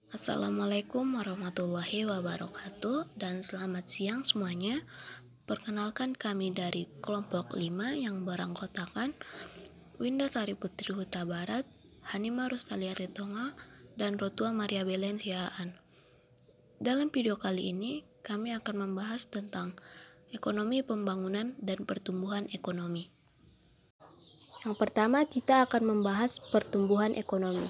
Assalamualaikum warahmatullahi wabarakatuh dan selamat siang semuanya. Perkenalkan kami dari kelompok 5 yang beranggotakan Winda Sari Putri Huta Barat, Hanima Rustalia Ritonga, dan Rotua Maria Belen Siaan. Dalam video kali ini kami akan membahas tentang ekonomi pembangunan dan pertumbuhan ekonomi. Yang pertama kita akan membahas pertumbuhan ekonomi.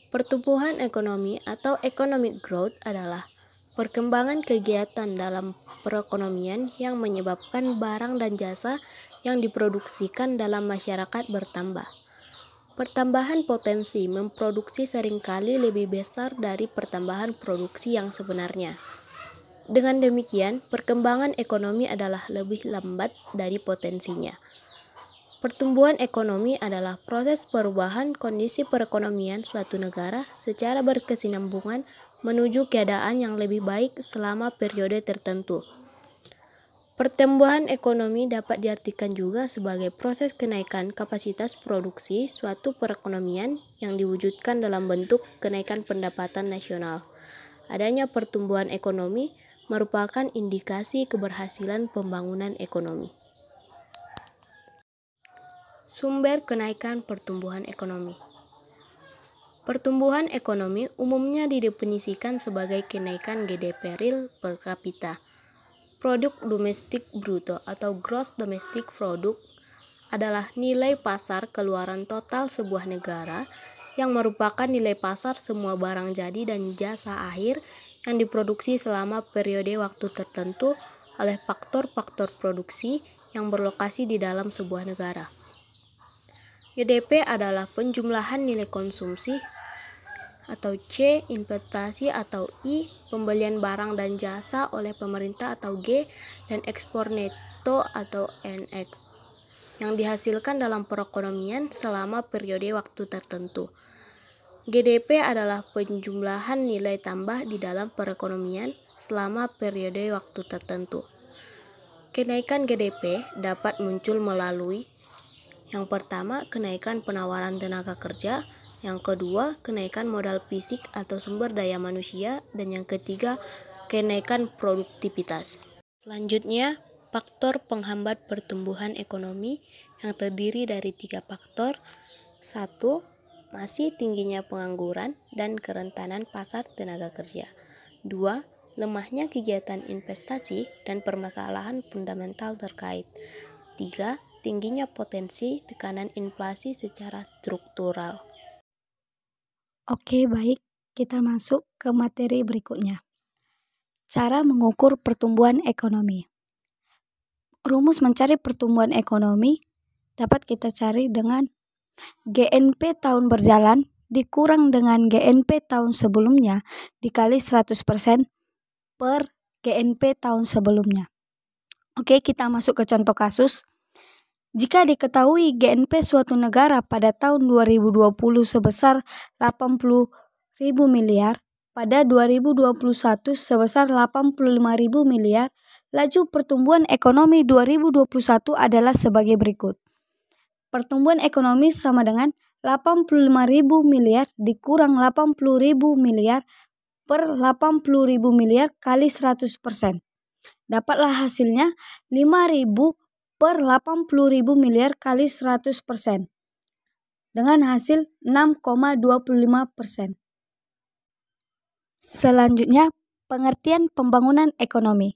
Pertumbuhan ekonomi atau economic growth adalah perkembangan kegiatan dalam perekonomian yang menyebabkan barang dan jasa yang diproduksikan dalam masyarakat bertambah. Pertambahan potensi memproduksi seringkali lebih besar dari pertambahan produksi yang sebenarnya. Dengan demikian, perkembangan ekonomi adalah lebih lambat dari potensinya. Pertumbuhan ekonomi adalah proses perubahan kondisi perekonomian suatu negara secara berkesinambungan menuju keadaan yang lebih baik selama periode tertentu. Pertumbuhan ekonomi dapat diartikan juga sebagai proses kenaikan kapasitas produksi suatu perekonomian yang diwujudkan dalam bentuk kenaikan pendapatan nasional. Adanya pertumbuhan ekonomi merupakan indikasi keberhasilan pembangunan ekonomi. Sumber kenaikan pertumbuhan ekonomi. Pertumbuhan ekonomi umumnya didefinisikan sebagai kenaikan GDP real per kapita. Produk domestik bruto atau gross domestic product adalah nilai pasar keluaran total sebuah negara yang merupakan nilai pasar semua barang jadi dan jasa akhir yang diproduksi selama periode waktu tertentu oleh faktor-faktor produksi yang berlokasi di dalam sebuah negara. GDP adalah penjumlahan nilai konsumsi atau C, investasi atau I, pembelian barang dan jasa oleh pemerintah atau G, dan ekspor neto atau NX yang dihasilkan dalam perekonomian selama periode waktu tertentu. GDP adalah penjumlahan nilai tambah di dalam perekonomian selama periode waktu tertentu. Kenaikan GDP dapat muncul melalui yang pertama, kenaikan penawaran tenaga kerja. Yang kedua, kenaikan modal fisik atau sumber daya manusia. Dan yang ketiga, kenaikan produktivitas. Selanjutnya, faktor penghambat pertumbuhan ekonomi yang terdiri dari 3 faktor. 1. Masih tingginya pengangguran dan kerentanan pasar tenaga kerja. 2. Lemahnya kegiatan investasi dan permasalahan fundamental terkait. 3. Tingginya potensi tekanan inflasi secara struktural. Oke, baik. Kita masuk ke materi berikutnya. Cara mengukur pertumbuhan ekonomi. Rumus mencari pertumbuhan ekonomi dapat kita cari dengan GNP tahun berjalan dikurang dengan GNP tahun sebelumnya dikali 100% per GNP tahun sebelumnya. Oke, kita masuk ke contoh kasus. Jika diketahui GNP suatu negara pada tahun 2020 sebesar 80.000 miliar, pada 2021 sebesar 85.000 miliar, laju pertumbuhan ekonomi 2021 adalah sebagai berikut. Pertumbuhan ekonomi sama dengan 85.000 miliar dikurang 80.000 miliar per 80.000 miliar kali 100%. Dapatlah hasilnya 5.000 per 80.000 miliar kali 100%. Dengan hasil 6,25%. Selanjutnya, pengertian pembangunan ekonomi.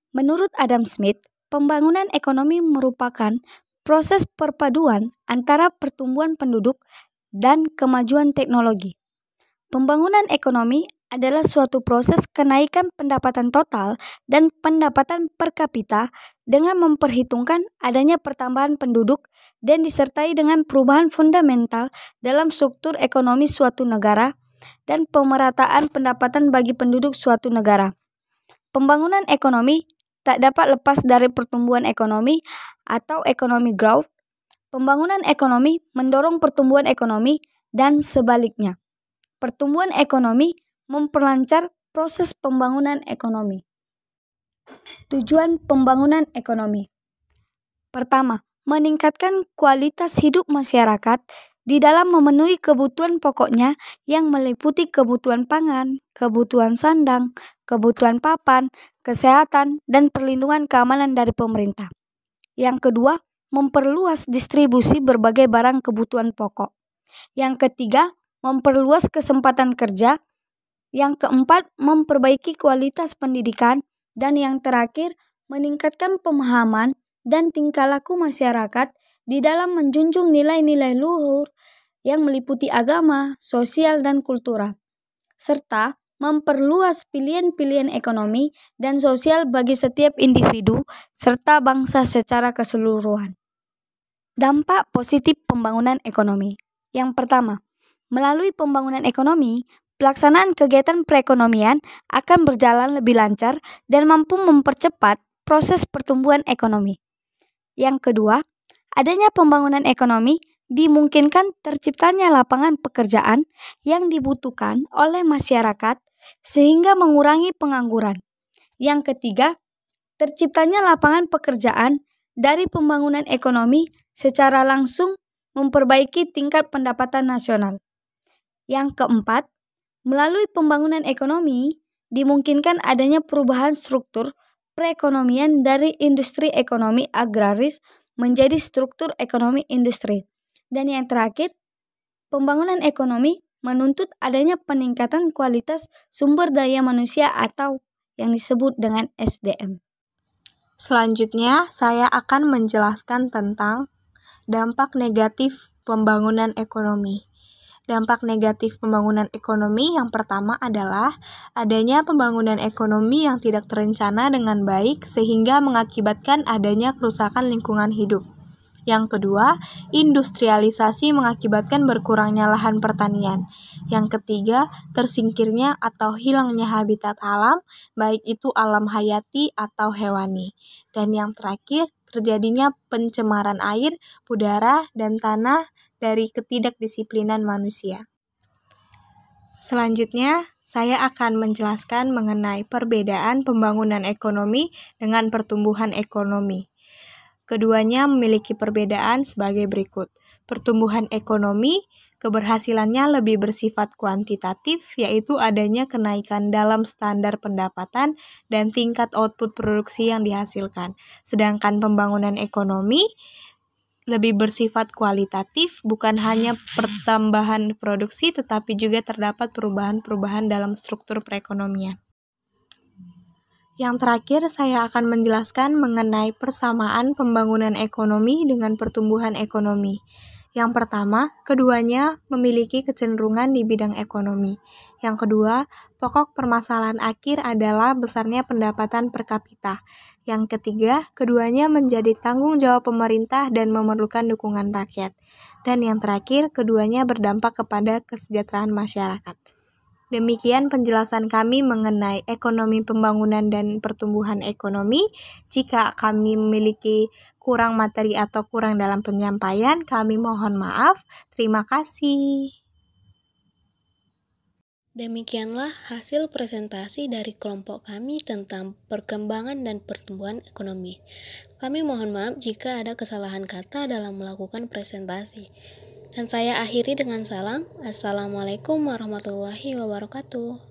Menurut Adam Smith, pembangunan ekonomi merupakan proses perpaduan antara pertumbuhan penduduk dan kemajuan teknologi. Pembangunan ekonomi adalah suatu proses kenaikan pendapatan total dan pendapatan per kapita dengan memperhitungkan adanya pertambahan penduduk dan disertai dengan perubahan fundamental dalam struktur ekonomi suatu negara dan pemerataan pendapatan bagi penduduk suatu negara. Pembangunan ekonomi tak dapat lepas dari pertumbuhan ekonomi atau economic growth. Pembangunan ekonomi mendorong pertumbuhan ekonomi dan sebaliknya. Pertumbuhan ekonomi memperlancar proses pembangunan ekonomi. Tujuan pembangunan ekonomi. Pertama, meningkatkan kualitas hidup masyarakat di dalam memenuhi kebutuhan pokoknya yang meliputi kebutuhan pangan, kebutuhan sandang, kebutuhan papan, kesehatan, dan perlindungan keamanan dari pemerintah. Yang kedua, memperluas distribusi berbagai barang kebutuhan pokok. Yang ketiga, memperluas kesempatan kerja. Yang keempat, memperbaiki kualitas pendidikan. Dan yang terakhir, meningkatkan pemahaman dan tingkah laku masyarakat di dalam menjunjung nilai-nilai luhur yang meliputi agama, sosial, dan kultural, serta memperluas pilihan-pilihan ekonomi dan sosial bagi setiap individu serta bangsa secara keseluruhan. Dampak positif pembangunan ekonomi. Yang pertama, melalui pembangunan ekonomi, pelaksanaan kegiatan perekonomian akan berjalan lebih lancar dan mampu mempercepat proses pertumbuhan ekonomi. Yang kedua, adanya pembangunan ekonomi dimungkinkan terciptanya lapangan pekerjaan yang dibutuhkan oleh masyarakat sehingga mengurangi pengangguran. Yang ketiga, terciptanya lapangan pekerjaan dari pembangunan ekonomi secara langsung memperbaiki tingkat pendapatan nasional. Yang keempat, melalui pembangunan ekonomi dimungkinkan adanya perubahan struktur perekonomian dari industri ekonomi agraris menjadi struktur ekonomi industri. Dan yang terakhir, pembangunan ekonomi menuntut adanya peningkatan kualitas sumber daya manusia atau yang disebut dengan SDM. Selanjutnya, saya akan menjelaskan tentang dampak negatif pembangunan ekonomi. Dampak negatif pembangunan ekonomi yang pertama adalah adanya pembangunan ekonomi yang tidak terencana dengan baik sehingga mengakibatkan adanya kerusakan lingkungan hidup. Yang kedua, industrialisasi mengakibatkan berkurangnya lahan pertanian. Yang ketiga, tersingkirnya atau hilangnya habitat alam, baik itu alam hayati atau hewani. Dan yang terakhir, terjadinya pencemaran air, udara, dan tanah dari ketidakdisiplinan manusia. Selanjutnya, saya akan menjelaskan mengenai perbedaan pembangunan ekonomi dengan pertumbuhan ekonomi. Keduanya memiliki perbedaan sebagai berikut. Pertumbuhan ekonomi, keberhasilannya lebih bersifat kuantitatif, yaitu adanya kenaikan dalam standar pendapatan dan tingkat output produksi yang dihasilkan. Sedangkan pembangunan ekonomi lebih bersifat kualitatif, bukan hanya pertambahan produksi, tetapi juga terdapat perubahan-perubahan dalam struktur perekonomian. Yang terakhir, saya akan menjelaskan mengenai persamaan pembangunan ekonomi dengan pertumbuhan ekonomi. Yang pertama, keduanya memiliki kecenderungan di bidang ekonomi. Yang kedua, pokok permasalahan akhir adalah besarnya pendapatan per kapita. Yang ketiga, keduanya menjadi tanggung jawab pemerintah dan memerlukan dukungan rakyat. Dan yang terakhir, keduanya berdampak kepada kesejahteraan masyarakat. Demikian penjelasan kami mengenai ekonomi pembangunan dan pertumbuhan ekonomi. Jika kami memiliki kurang materi atau kurang dalam penyampaian, kami mohon maaf. Terima kasih. Demikianlah hasil presentasi dari kelompok kami tentang perkembangan dan pertumbuhan ekonomi. Kami mohon maaf jika ada kesalahan kata dalam melakukan presentasi. Dan saya akhiri dengan salam. Assalamualaikum warahmatullahi wabarakatuh.